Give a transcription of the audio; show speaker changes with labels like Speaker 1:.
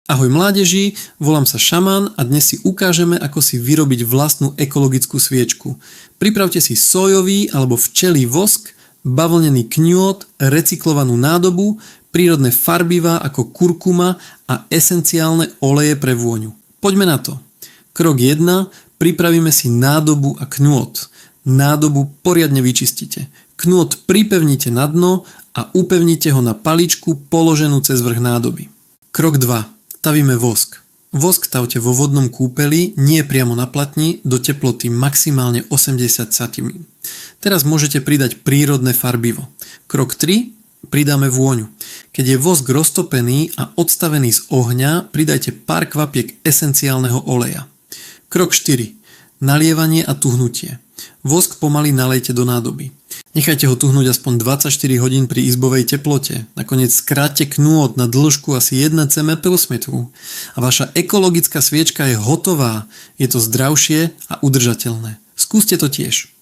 Speaker 1: Ahoj mládeži, volám sa Šaman a dnes si ukážeme, ako si vyrobiť vlastnú ekologickú sviečku. Pripravte si sojový alebo včelí vosk, bavlnený kňôt, recyklovanú nádobu, prírodné farbivá ako kurkuma a esenciálne oleje pre vôňu. Poďme na to. Krok 1. Pripravíme si nádobu a kňôt. Nádobu poriadne vyčistite. Kňôt pripevnite na dno a upevnite ho na paličku položenú cez vrch nádoby. Krok 2. Stavíme vosk. Vosk stavte vo vodnom kúpeli, nie priamo na platni, do teploty maximálne 80 cm. Teraz môžete pridať prírodné farbivo. Krok 3. Pridáme vôňu. Keď je vosk roztopený a odstavený z ohňa, pridajte pár kvapiek esenciálneho oleja. Krok 4. Nalievanie a tuhnutie. Vosk pomaly nalejte do nádoby. Nechajte ho tuhnúť aspoň 24 hodín pri izbovej teplote. Nakoniec skráťte kňôt na dĺžku asi 1 cm a vaša ekologická sviečka je hotová. Je to zdravšie a udržateľné. Skúste to tiež.